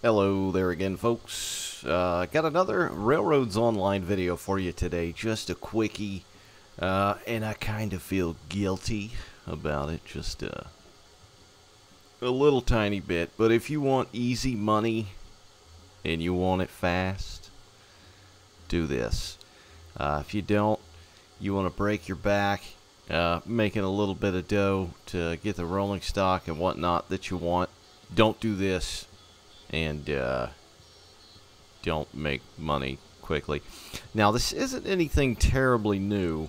Hello there again, folks. Got another Railroads Online video for you today. Just a quickie, and I kind of feel guilty about it, just a little tiny bit. But if you want easy money and you want it fast, do this. If you don't, you want to break your back making a little bit of dough to get the rolling stock and whatnot that you want, don't do this. And don't make money quickly. Now, this isn't anything terribly new.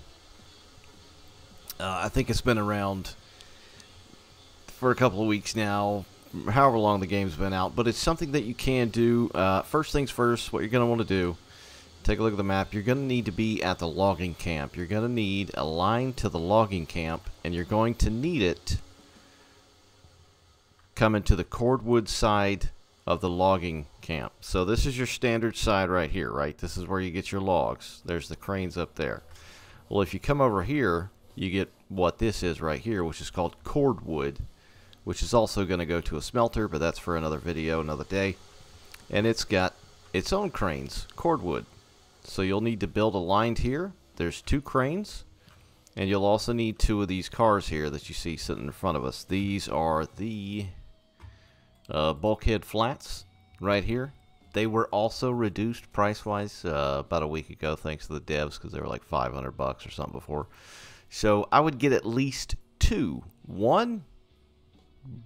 I think it's been around for a couple of weeks now, however long the game's been out. But it's something that you can do. First things first, what you're going to want to do, take a look at the map. You're going to need to be at the logging camp. You're going to need a line to the logging camp, and you're going to need it coming to the cordwood side of the logging camp. So this is your standard side right here, right? This is where you get your logs. There's the cranes up there. Well, if you come over here, you get what this is right here, which is called cordwood, which is also going to go to a smelter, but that's for another video, another day. And it's got its own cranes, cordwood. So you'll need to build a line here. There's 2 cranes, and you'll also need 2 of these cars here that you see sitting in front of us. These are the bulkhead flats right here. They were also reduced price-wise about a week ago, thanks to the devs, because they were like $500 or something before. So I would get at least 2. 1,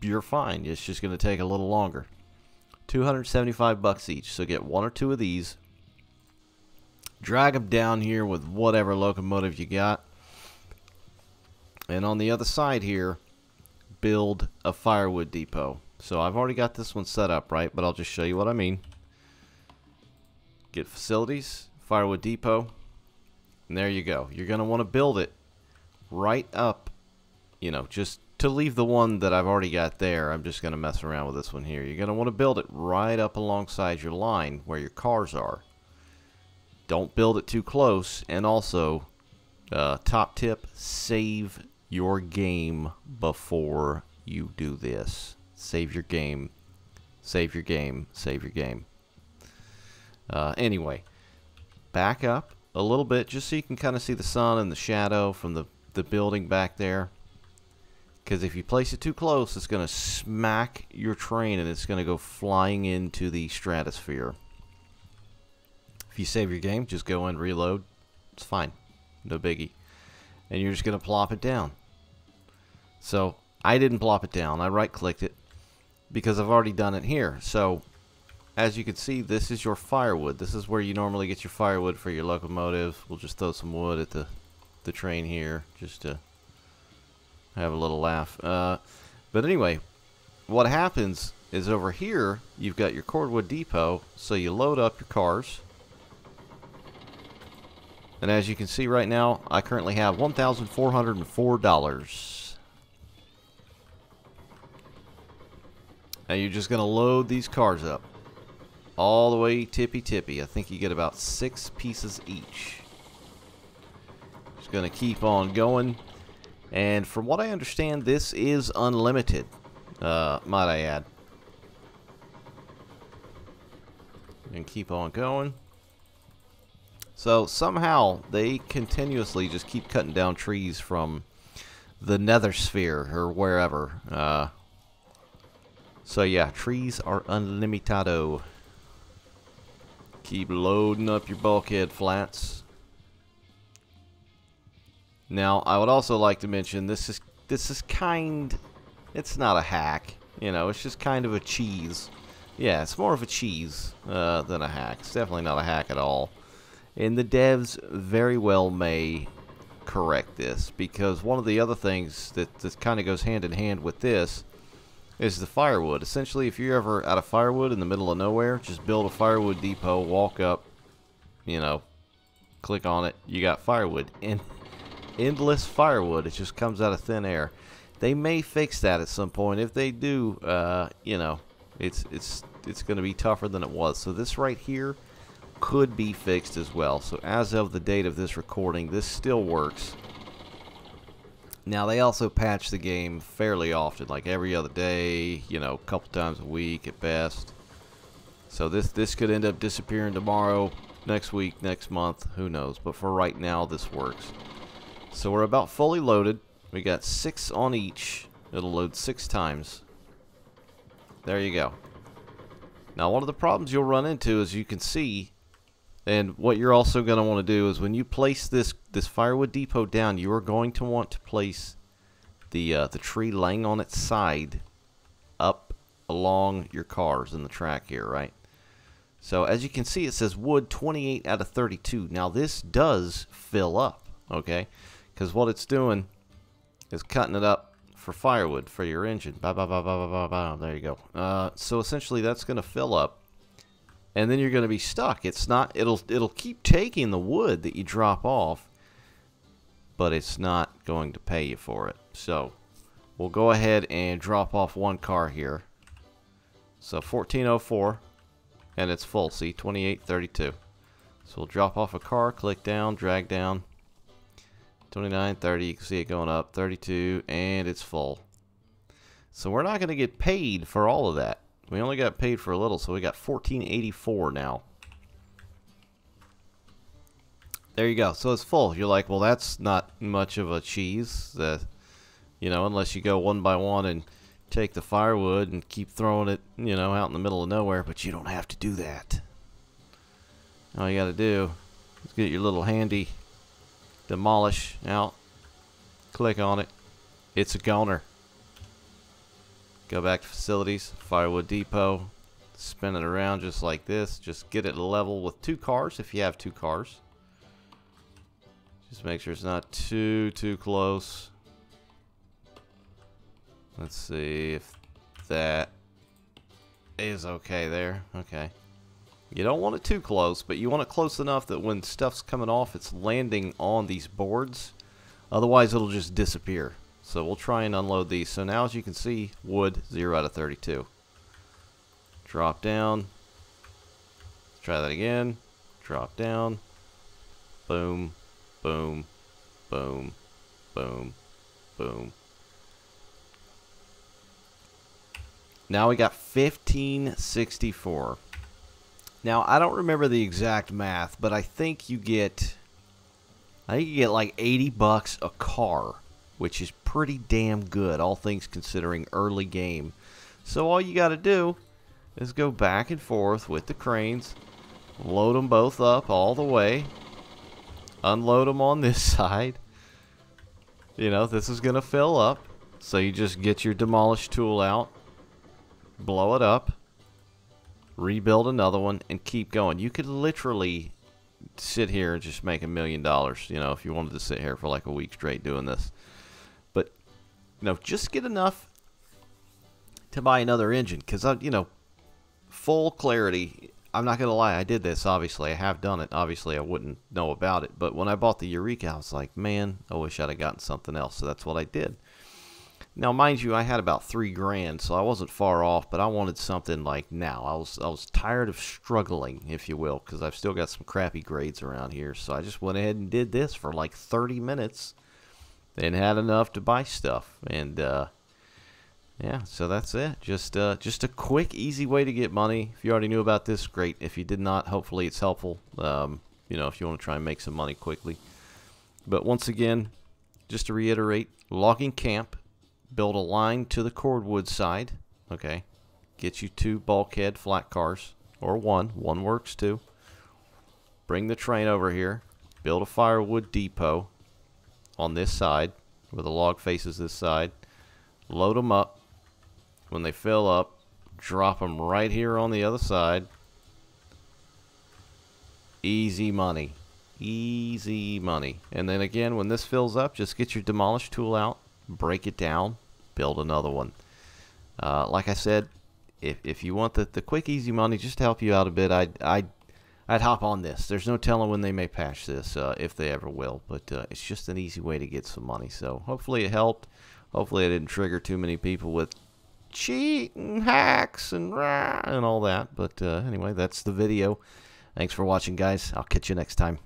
you're fine. It's just going to take a little longer. $275 each. So get 1 or 2 of these. Drag them down here with whatever locomotive you got. And on the other side here, build a firewood depot. So I've already got this one set up, right? But I'll just show you what I mean. Get facilities, firewood depot, and there you go. You're going to want to build it right up, you know, just to leave the one that I've already got there. I'm just going to mess around with this one here. You're going to want to build it right up alongside your line where your cars are. Don't build it too close. And also, top tip, save your game before you do this. Save your game. Save your game. Save your game. Anyway, back up a little bit just so you can kind of see the sun and the shadow from the building back there. Because if you place it too close, it's going to smack your train and it's going to go flying into the stratosphere. If you save your game, just go in, reload. It's fine. No biggie. And you're just going to plop it down. So, I didn't plop it down. I right-clicked it because I've already done it here. So, as you can see, this is your firewood. This is where you normally get your firewood for your locomotive. We'll just throw some wood at the train here just to have a little laugh. But anyway, what happens is over here, you've got your cordwood depot. So you load up your cars. And as you can see right now, I currently have $1,404. Now you're just going to load these cars up all the way tippy-tippy. I think you get about 6 pieces each. Just going to keep on going. And from what I understand, this is unlimited, might I add. And keep on going. So somehow they continuously just keep cutting down trees from the nether sphere or wherever. So yeah, trees are unlimitado. Keep loading up your bulkhead flats. Now, I would also like to mention this is it's not a hack, you know, it's just kind of a cheese. Yeah, it's more of a cheese than a hack. It's definitely not a hack at all. And the devs very well may correct this, because one of the other things that kind of goes hand in hand with this is the firewood. Essentially, if you're ever out of firewood in the middle of nowhere, just build a firewood depot, walk up, you know, click on it, you got firewood. And endless firewood, it just comes out of thin air. They may fix that at some point. If they do, you know, it's going to be tougher than it was. So this right here could be fixed as well. So as of the date of this recording, this still works. Now, they also patch the game fairly often, like every other day, you know, a couple times a week at best. So this could end up disappearing tomorrow, next week, next month, who knows. But for right now, this works. So we're about fully loaded. We got 6 on each. It'll load 6 times. There you go. Now, one of the problems you'll run into, as you can see, and what you're also going to want to do is when you place this firewood depot down, you are going to want to place the tree laying on its side up along your cars in the track here, right? So as you can see, it says wood 28 out of 32. Now this does fill up, okay? Because what it's doing is cutting it up for firewood for your engine. There you go. So essentially that's going to fill up, and then you're going to be stuck. It's not. It'll keep taking the wood that you drop off, but it's not going to pay you for it. So we'll go ahead and drop off one car here. So 1404. And it's full, see, 2832. So we'll drop off a car, click down, drag down. 29, 30, you can see it going up, 32, and it's full. So we're not going to get paid for all of that. We only got paid for a little, so we got 1484 now. There you go. So it's full. You're like, well, that's not much of a cheese, you know, unless you go one by one and take the firewood and keep throwing it, you know, out in the middle of nowhere. But you don't have to do that. All you got to do is get your little handy demolish out, click on it, it's a goner. Go back to facilities, firewood depot, spin it around just like this. Just get it level with 2 cars if you have 2 cars. Just make sure it's not too close. Let's see if that is okay there. Okay. You don't want it too close, but you want it close enough that when stuff's coming off, it's landing on these boards. Otherwise, it'll just disappear. So we'll try and unload these. So now, as you can see, wood, 0 out of 32. Drop down. Let's try that again. Drop down. Boom, boom, boom, boom, boom. Now we got 1564. Now I don't remember the exact math, but I think you get like 80 bucks a car, which is pretty damn good, all things considering, early game. So all you got to do is go back and forth with the cranes, load them both up all the way, unload them on this side. You know, this is going to fill up, so you just get your demolish tool out, blow it up, rebuild another one, and keep going. You could literally sit here and just make $1 million, you know, if you wanted to sit here for like a week straight doing this. But, you know, just get enough to buy another engine, because, you know, full clarity, I'm not going to lie, I did this, obviously. I have done it. Obviously, I wouldn't know about it. But when I bought the Eureka, I was like, man, I wish I'd have gotten something else. So that's what I did. Now, mind you, I had about $3 grand, so I wasn't far off, but I wanted something like now. I was tired of struggling, if you will, because I've still got some crappy grades around here. So I just went ahead and did this for like 30 minutes and had enough to buy stuff. And, yeah, so that's it. Just a quick, easy way to get money. If you already knew about this, great. If you did not, hopefully it's helpful, you know, if you want to try and make some money quickly. But once again, just to reiterate, logging camp. Build a line to the cordwood side, okay? Get you 2 bulkhead flat cars, or one works too. Bring the train over here, build a firewood depot on this side, where the log faces this side. Load them up. When they fill up, drop them right here on the other side. Easy money. Easy money. And then again, when this fills up, just get your demolish tool out. Break it down, build another one. Like I said, if you want the quick, easy money, just to help you out a bit, I'd hop on this. There's no telling when they may patch this, if they ever will. But it's just an easy way to get some money. So hopefully it helped. Hopefully I didn't trigger too many people with cheat and hacks and all that. But anyway, that's the video. Thanks for watching, guys. I'll catch you next time.